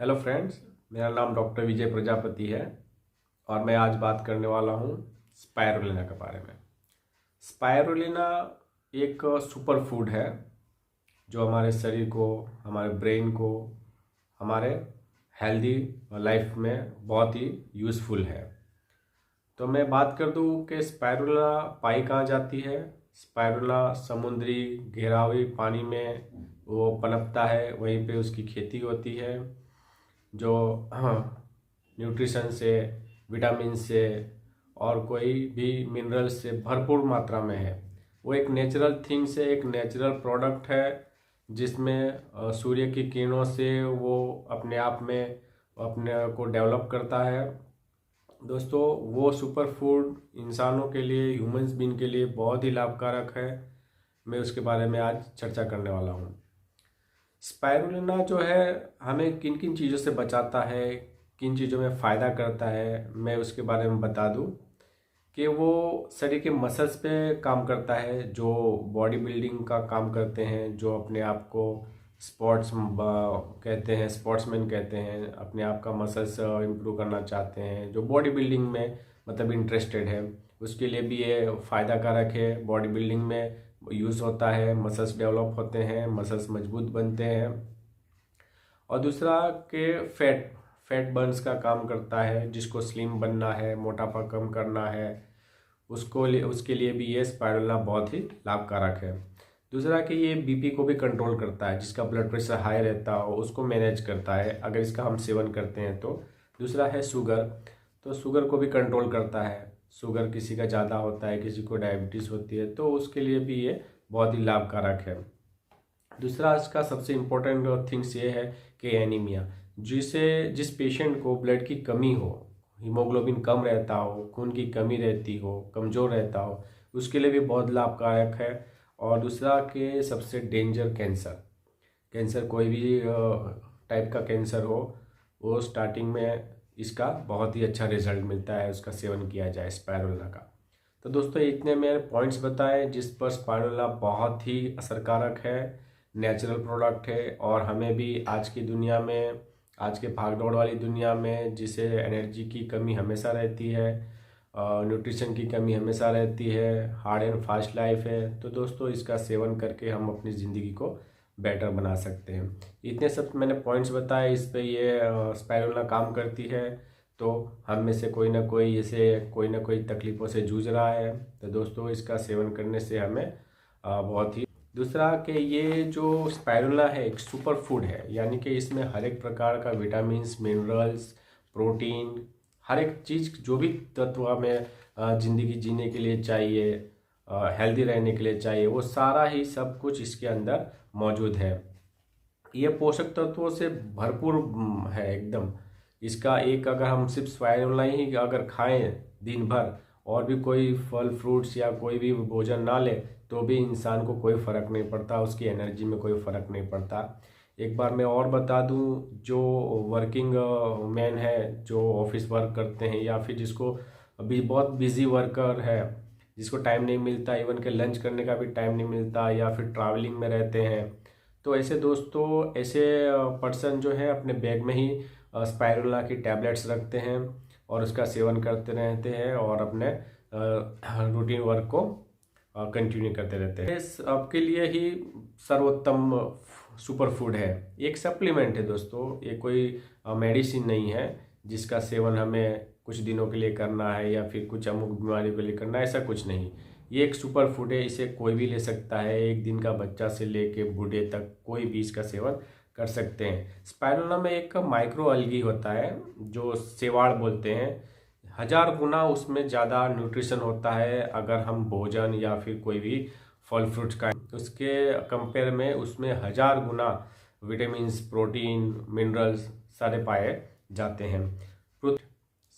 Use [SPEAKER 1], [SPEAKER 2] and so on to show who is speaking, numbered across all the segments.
[SPEAKER 1] Hello friends, मेरा नाम doctor विजय प्रजापति है और मैं आज बात करने वाला हूँ स्पायरुलिना के बारे में। स्पायरुलिना एक सुपर फूड है जो हमारे शरीर को, हमारे ब्रेन को, हमारे हेल्दी लाइफ में बहुत ही यूज़फुल है। तो मैं बात कर दूँ कि स्पायरुलिना पाई कहाँ जाती है। स्पायरुलिना समुद्री घेरावी पानी में वो पनपता है, वहीं पे उसकी खेती होती है जो न्यूट्रिशन से, विटामिन से और कोई भी मिनरल से भरपूर मात्रा में है। वो एक नेचुरल थिंग से, एक नेचुरल प्रोडक्ट है जिसमें सूर्य की किरणों से वो अपने आप में अपने को डेवलप करता है। दोस्तों, वो सुपर फूड इंसानों के लिए, ह्यूमंस बीइंग के लिए बहुत ही लाभकारक है। मैं उसके बारे में आज चर्चा करने वाला हूँ। स्पायरुलिना जो है हमें किन किन चीज़ों से बचाता है, किन चीज़ों में फ़ायदा करता है, मैं उसके बारे में बता दूं कि वो शरीर के मसल्स पे काम करता है, जो बॉडी बिल्डिंग का काम करते हैं, जो अपने आप को स्पोर्ट्स कहते हैं, स्पोर्ट्समैन कहते हैं, अपने आप का मसल्स इम्प्रूव करना चाहते हैं, जो बॉडी बिल्डिंग में मतलब इंटरेस्टेड है, उसके लिए भी ये फ़ायदा कारक है। बॉडी बिल्डिंग में यूज़ होता है, मसल्स डेवलप होते हैं, मसल्स मजबूत बनते हैं। और दूसरा के फैट बर्न्स का काम करता है, जिसको स्लिम बनना है, मोटापा कम करना है, उसके लिए भी ये स्पायरुलिना बहुत ही लाभकारक है। दूसरा कि ये बीपी को भी कंट्रोल करता है, जिसका ब्लड प्रेशर हाई रहता हो उसको मैनेज करता है अगर इसका हम सेवन करते हैं तो। दूसरा है शुगर, तो शुगर को भी कंट्रोल करता है। शुगर किसी का ज़्यादा होता है, किसी को डायबिटीज़ होती है, तो उसके लिए भी ये बहुत ही लाभकारक है। दूसरा इसका सबसे इम्पोर्टेंट थिंग्स ये है कि एनीमिया, जिस पेशेंट को ब्लड की कमी हो, हीमोग्लोबिन कम रहता हो, खून की कमी रहती हो, कमज़ोर रहता हो, उसके लिए भी बहुत लाभकारक है। और दूसरा कि सबसे डेंजर कैंसर कोई भी टाइप का कैंसर हो, वो स्टार्टिंग में इसका बहुत ही अच्छा रिजल्ट मिलता है, उसका सेवन किया जाए स्पायरुलिना का। तो दोस्तों, इतने मैंने पॉइंट्स बताए जिस पर स्पायरुलिना बहुत ही असरकारक है, नेचुरल प्रोडक्ट है। और हमें भी आज की दुनिया में, आज के भागदौड़ वाली दुनिया में, जिसे एनर्जी की कमी हमेशा रहती है, न्यूट्रिशन की कमी हमेशा रहती है, हार्ड एंड फास्ट लाइफ है, तो दोस्तों इसका सेवन करके हम अपनी ज़िंदगी को बेटर बना सकते हैं। इतने सब मैंने पॉइंट्स बताए, इस पे ये स्पायरुलिना काम करती है। तो हम में से कोई ना कोई ऐसे कोई ना कोई तकलीफ़ों से जूझ रहा है, तो दोस्तों इसका सेवन करने से हमें बहुत ही। दूसरा कि ये जो स्पायरुलिना है एक सुपर फूड है, यानी कि इसमें हर एक प्रकार का विटामिन्स, मिनरल्स, प्रोटीन, हर एक चीज़, जो भी तत्व हमें ज़िंदगी जीने के लिए चाहिए, हेल्दी रहने के लिए चाहिए, वो सारा ही सब कुछ इसके अंदर मौजूद है। ये पोषक तत्वों से भरपूर है एकदम। इसका एक, अगर हम सिर्फ स्पायरुलिना ही अगर खाएं दिन भर और भी कोई फल फ्रूट्स या कोई भी भोजन ना ले, तो भी इंसान को कोई फ़र्क नहीं पड़ता, उसकी एनर्जी में कोई फ़र्क नहीं पड़ता। एक बार मैं और बता दूं, जो वर्किंग मैन है, जो ऑफिस वर्क करते हैं, या फिर जिसको अभी बहुत बिजी वर्कर है, जिसको टाइम नहीं मिलता, इवन के लंच करने का भी टाइम नहीं मिलता, या फिर ट्रैवलिंग में रहते हैं, तो ऐसे दोस्तों, ऐसे पर्सन जो है अपने बैग में ही स्पायरुलिना की टैबलेट्स रखते हैं और उसका सेवन करते रहते हैं और अपने रूटीन वर्क को कंटिन्यू करते रहते हैं। इस आपके लिए ही सर्वोत्तम सुपर फूड है। एक सप्लीमेंट है दोस्तों, ये कोई मेडिसिन नहीं है जिसका सेवन हमें कुछ दिनों के लिए करना है या फिर कुछ अमुक बीमारी के लिए करना है, ऐसा कुछ नहीं। ये एक सुपर फूड है, इसे कोई भी ले सकता है, एक दिन का बच्चा से लेके बूढ़े तक कोई भी इसका सेवन कर सकते हैं। स्पायरुलिना में एक माइक्रो अलगी होता है जो सेवाड़ बोलते हैं, 1000 गुना उसमें ज़्यादा न्यूट्रिशन होता है अगर हम भोजन या फिर कोई भी फल फ्रूट्स का, उसके कंपेयर में उसमें 1000 गुना विटामिन्स, प्रोटीन, मिनरल्स सारे पाए जाते हैं।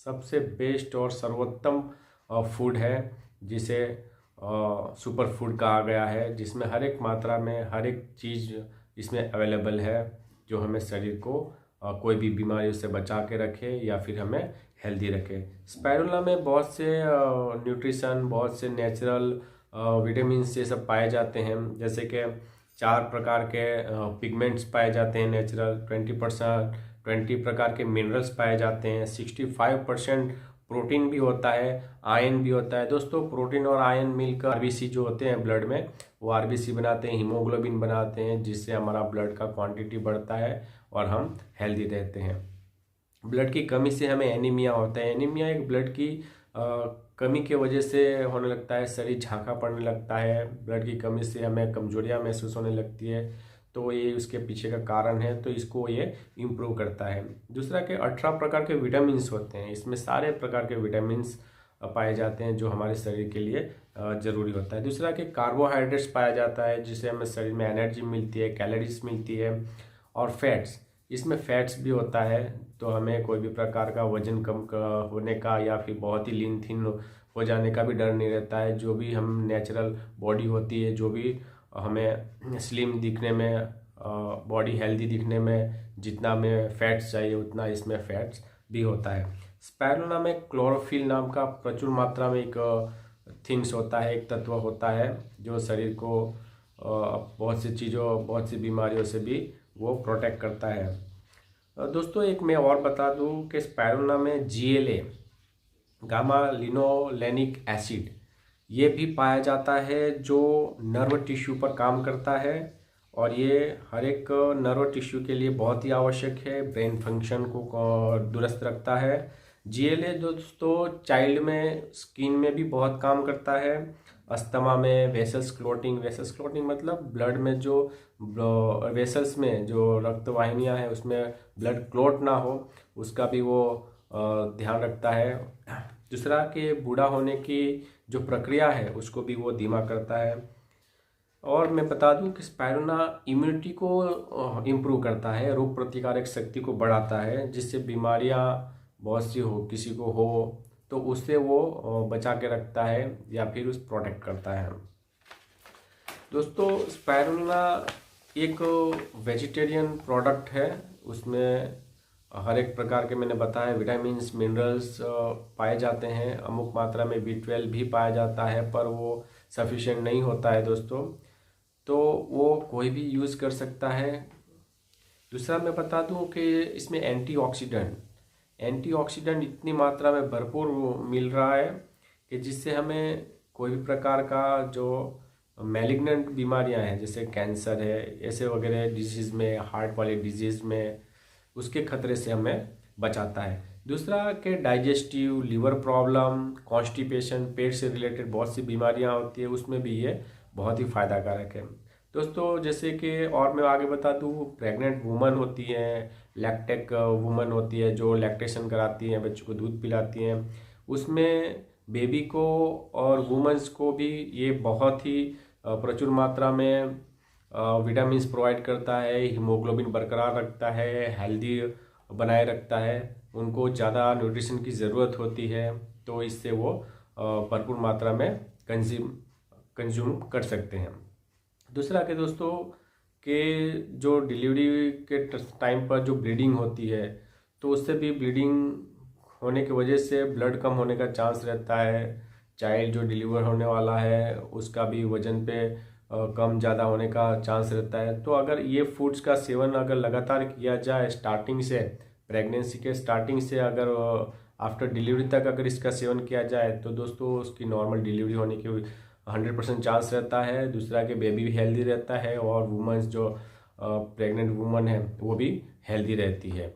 [SPEAKER 1] सबसे बेस्ट और सर्वोत्तम फूड है जिसे सुपर फूड कहा गया है, जिसमें हर एक मात्रा में हर एक चीज़ इसमें अवेलेबल है जो हमें शरीर को कोई भी बीमारियों से बचा के रखे या फिर हमें हेल्दी रखे। स्पायरुलिना में बहुत से न्यूट्रिशन, बहुत से नेचुरल विटामिन्स ये सब पाए जाते हैं, जैसे कि 4 प्रकार के पिगमेंट्स पाए जाते हैं नेचुरल, 20 प्रकार के मिनरल्स पाए जाते हैं, 65% प्रोटीन भी होता है, आयरन भी होता है। दोस्तों प्रोटीन और आयरन मिलकर आरबीसी जो होते हैं ब्लड में, वो आरबीसी बनाते हैं, हीमोग्लोबिन बनाते हैं, जिससे हमारा ब्लड का क्वांटिटी बढ़ता है और हम हेल्दी रहते हैं। ब्लड की कमी से हमें एनीमिया होता है। एनीमिया एक ब्लड की कमी के वजह से होने लगता है, शरीर झांका पड़ने लगता है, ब्लड की कमी से हमें कमजोरियाँ महसूस होने लगती है, तो ये उसके पीछे का कारण है। तो इसको ये इम्प्रूव करता है। दूसरा कि 18 प्रकार के विटामिन्स होते हैं, इसमें सारे प्रकार के विटामिन्स पाए जाते हैं जो हमारे शरीर के लिए ज़रूरी होता है। दूसरा कि कार्बोहाइड्रेट्स पाया जाता है, जिससे हमें शरीर में एनर्जी मिलती है, कैलोरीज मिलती है। और फैट्स, इसमें फैट्स भी होता है, तो हमें कोई भी प्रकार का वजन कम होने का या फिर बहुत ही लीन थिन हो जाने का भी डर नहीं रहता है। जो भी हम नेचुरल बॉडी होती है, जो भी हमें स्लिम दिखने में, बॉडी हेल्दी दिखने में जितना हमें फैट्स चाहिए उतना इसमें फैट्स भी होता है। स्पाइरुलिना में क्लोरोफिल नाम का प्रचुर मात्रा में एक थिंग्स होता है, एक तत्व होता है जो शरीर को बहुत सी चीज़ों, बहुत सी बीमारियों से भी वो प्रोटेक्ट करता है। दोस्तों एक मैं और बता दूं कि स्पाइरुलिना में GLA, गामा लिनोलेनिक एसिड, ये भी पाया जाता है जो नर्व टिश्यू पर काम करता है, और ये हर एक नर्व टिश्यू के लिए बहुत ही आवश्यक है, ब्रेन फंक्शन को दुरुस्त रखता है। GLA दोस्तों चाइल्ड में स्किन में भी बहुत काम करता है, अस्थमा में, वेसल्स क्लोटिंग मतलब ब्लड में जो वेसल्स में जो रक्त वाहिनियाँ हैं उसमें ब्लड क्लोट ना हो, उसका भी वो ध्यान रखता है। दूसरा कि बूढ़ा होने की जो प्रक्रिया है उसको भी वो धीमा करता है। और मैं बता दूं कि स्पाइरुलिना इम्यूनिटी को इम्प्रूव करता है, रोग प्रतिकारक शक्ति को बढ़ाता है, जिससे बीमारियां बहुत सी हो, किसी को हो तो उससे वो बचा के रखता है या फिर उस प्रोटेक्ट करता है। दोस्तों स्पाइरुलिना एक वेजिटेरियन प्रोडक्ट है, उसमें हर एक प्रकार के मैंने बताया विटामिन्स, मिनरल्स पाए जाते हैं, अमुक मात्रा में B12 भी पाया जाता है, पर वो सफिशिएंट नहीं होता है दोस्तों, तो वो कोई भी यूज़ कर सकता है। दूसरा मैं बता दूं कि इसमें एंटीऑक्सीडेंट इतनी मात्रा में भरपूर मिल रहा है कि जिससे हमें कोई भी प्रकार का जो मैलिग्नेंट बीमारियां हैं, जैसे कैंसर है, ऐसे वगैरह डिजीज़ में, हार्ट वाली डिजीज़ में, उसके खतरे से हमें बचाता है। दूसरा कि डाइजेस्टिव, लिवर प्रॉब्लम, कॉन्स्टिपेशन, पेट से रिलेटेड बहुत सी बीमारियां होती है, उसमें भी ये बहुत ही फ़ायदाकारक है दोस्तों। जैसे कि और मैं आगे बता दूं, प्रेग्नेंट वुमन होती हैं, लैक्टेक वुमन होती है जो लैक्टेशन कराती हैं, बच्चों को दूध पिलाती हैं, उसमें बेबी को और वुमेंस को भी ये बहुत ही प्रचुर मात्रा में विटामिन्स प्रोवाइड करता है, हीमोग्लोबिन बरकरार रखता है, हेल्दी बनाए रखता है, उनको ज़्यादा न्यूट्रिशन की ज़रूरत होती है, तो इससे वो भरपूर मात्रा में कंज्यूम कर सकते हैं। दूसरा कि दोस्तों कि जो डिलीवरी के टाइम पर जो ब्लीडिंग होती है, तो उससे भी ब्लीडिंग होने की वजह से ब्लड कम होने का चांस रहता है। चाइल्ड जो डिलीवर होने वाला है उसका भी वजन पे कम ज़्यादा होने का चांस रहता है। तो अगर ये फूड्स का सेवन अगर लगातार किया जाए स्टार्टिंग से, प्रेगनेंसी के स्टार्टिंग से, अगर आफ्टर डिलीवरी तक अगर इसका सेवन किया जाए, तो दोस्तों उसकी नॉर्मल डिलीवरी होने की 100% चांस रहता है। दूसरा कि बेबी भी हेल्दी रहता है और वुमेंस जो प्रेग्नेंट वुमन है वो भी हेल्दी रहती है,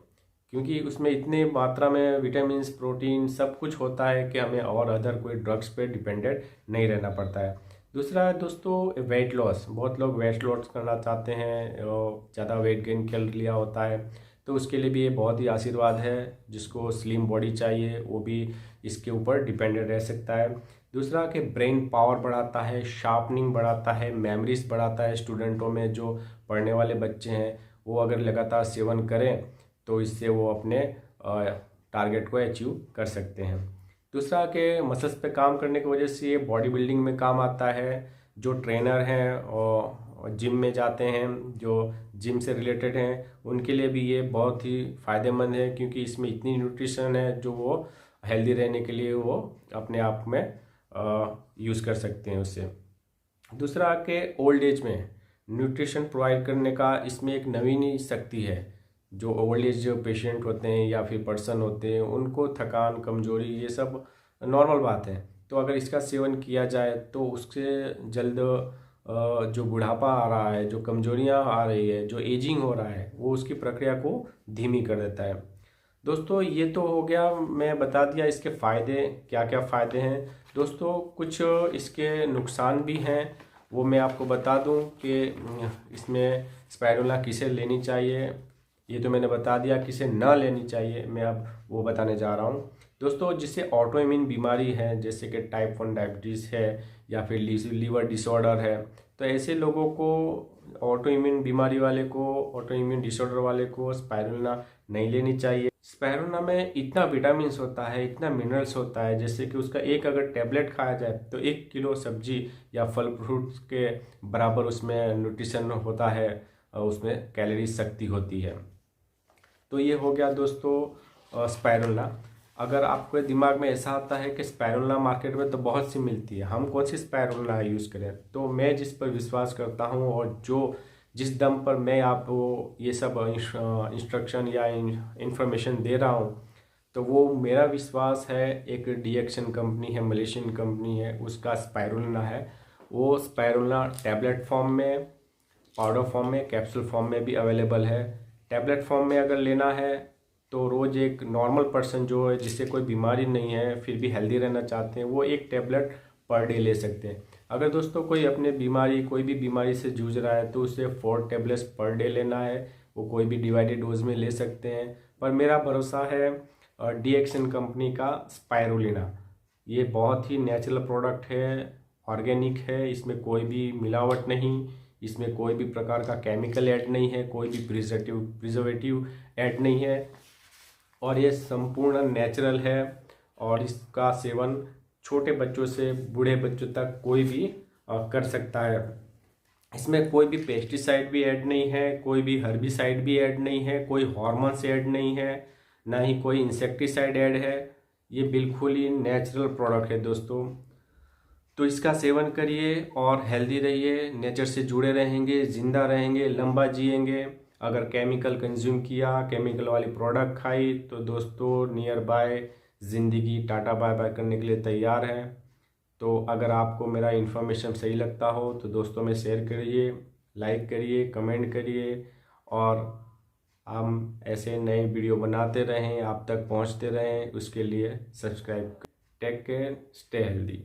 [SPEAKER 1] क्योंकि उसमें इतने मात्रा में विटामिन्स, प्रोटीन सब कुछ होता है कि हमें और अदर कोई ड्रग्स पे डिपेंडेंट नहीं रहना पड़ता है। दूसरा है दोस्तों वेट लॉस, बहुत लोग वेट लॉस करना चाहते हैं, ज़्यादा वेट गेन कर लिया होता है, तो उसके लिए भी ये बहुत ही आशीर्वाद है। जिसको स्लिम बॉडी चाहिए वो भी इसके ऊपर डिपेंडेंट रह सकता है। दूसरा कि ब्रेन पावर बढ़ाता है, शार्पनिंग बढ़ाता है, मेमोरीज बढ़ाता है। स्टूडेंटों में जो पढ़ने वाले बच्चे हैं वो अगर लगातार सेवन करें तो इससे वो अपने टारगेट को अचीव कर सकते हैं। दूसरा कि मसल्स पे काम करने की वजह से ये बॉडी बिल्डिंग में काम आता है। जो ट्रेनर हैं और जिम में जाते हैं, जो जिम से रिलेटेड हैं, उनके लिए भी ये बहुत ही फ़ायदेमंद है, क्योंकि इसमें इतनी न्यूट्रिशन है जो वो हेल्दी रहने के लिए वो अपने आप में यूज़ कर सकते हैं उससे। दूसरा कि ओल्ड एज में न्यूट्रिशन प्रोवाइड करने का इसमें एक नवीन शक्ति है। जो ओल्ड एज पेशेंट होते हैं या फिर पर्सन होते हैं, उनको थकान, कमजोरी, ये सब नॉर्मल बात है। तो अगर इसका सेवन किया जाए तो उससे जल्द जो बुढ़ापा आ रहा है, जो कमजोरियां आ रही है, जो एजिंग हो रहा है, वो उसकी प्रक्रिया को धीमी कर देता है। दोस्तों ये तो हो गया, मैं बता दिया इसके फ़ायदे, क्या क्या फ़ायदे हैं। दोस्तों कुछ इसके नुकसान भी हैं, वो मैं आपको बता दूं कि इसमें स्पाइरुलिना किसे लेनी चाहिए। ये तो मैंने बता दिया किसे ना लेनी चाहिए, मैं अब वो बताने जा रहा हूँ। दोस्तों जिसे ऑटो इम्यून बीमारी है, जैसे कि टाइप 1 डायबिटीज़ है या फिर लीवर डिसऑर्डर है, तो ऐसे लोगों को, ऑटो इम्यून बीमारी वाले को, ऑटो इम्यून डिसऑर्डर वाले को स्पाइरुलिना नहीं लेनी चाहिए। स्पाइरुलिना में इतना विटामिन्स होता है, इतना मिनरल्स होता है, जैसे कि उसका एक अगर टैबलेट खाया जाए तो 1 किलो सब्जी या फल फ्रूट्स के बराबर उसमें न्यूट्रिशन होता है, उसमें कैलोरी शक्ति होती है। तो ये हो गया दोस्तों स्पाइरुलिना। अगर आपके दिमाग में ऐसा आता है कि स्पाइरुलिना मार्केट में तो बहुत सी मिलती है, हम कौन सी स्पाइरुलिना यूज़ करें, तो मैं जिस पर विश्वास करता हूँ और जिस दम पर मैं आपको ये सब इंस्ट्रक्शन या इंफॉर्मेशन दे रहा हूँ, तो वो मेरा विश्वास है, एक डीएक्शन कंपनी है, मलेशियन कंपनी है, उसका स्पाइरुलिना है। वो स्पाइरुलिना टैबलेट फॉर्म में, पाउडर फॉर्म में, कैप्सूल फॉर्म में भी अवेलेबल है। टैबलेट फॉर्म में अगर लेना है तो रोज़ एक नॉर्मल पर्सन जो है, जिससे कोई बीमारी नहीं है फिर भी हेल्दी रहना चाहते हैं, वो एक टैबलेट पर डे ले सकते हैं। अगर दोस्तों कोई अपने बीमारी, कोई भी बीमारी से जूझ रहा है तो उसे 4 टैबलेट्स पर डे लेना है, वो कोई भी डिवाइडेड डोज में ले सकते हैं। पर मेरा भरोसा है डीएक्शन कंपनी का स्पाइरुलिना। ये बहुत ही नेचुरल प्रोडक्ट है, ऑर्गेनिक है, इसमें कोई भी मिलावट नहीं, इसमें कोई भी प्रकार का केमिकल ऐड नहीं है, कोई भी प्रिजर्वेटिव ऐड नहीं है, और ये संपूर्ण नेचुरल है। और इसका सेवन छोटे बच्चों से बूढ़े बच्चों तक कोई भी कर सकता है। इसमें कोई भी पेस्टिसाइड भी ऐड नहीं है, कोई भी हर्बिसाइड भी ऐड नहीं है, कोई हार्मोन्स ऐड नहीं है, ना ही कोई इंसेक्टिसाइड ऐड है। ये बिल्कुल ही नेचुरल प्रोडक्ट है दोस्तों। तो इसका सेवन करिए और हेल्दी रहिए, नेचर से जुड़े रहेंगे, जिंदा रहेंगे, लंबा जिएंगे। अगर केमिकल कंज्यूम किया, केमिकल वाली प्रोडक्ट खाई, तो दोस्तों नियर बाय ज़िंदगी टाटा बाय बाय करने के लिए तैयार है। तो अगर आपको मेरा इन्फॉर्मेशन सही लगता हो तो दोस्तों में शेयर करिए, लाइक करिए, कमेंट करिए, और हम ऐसे नए वीडियो बनाते रहें, आप तक पहुंचते रहें, उसके लिए subscribe. Take care, stay healthy.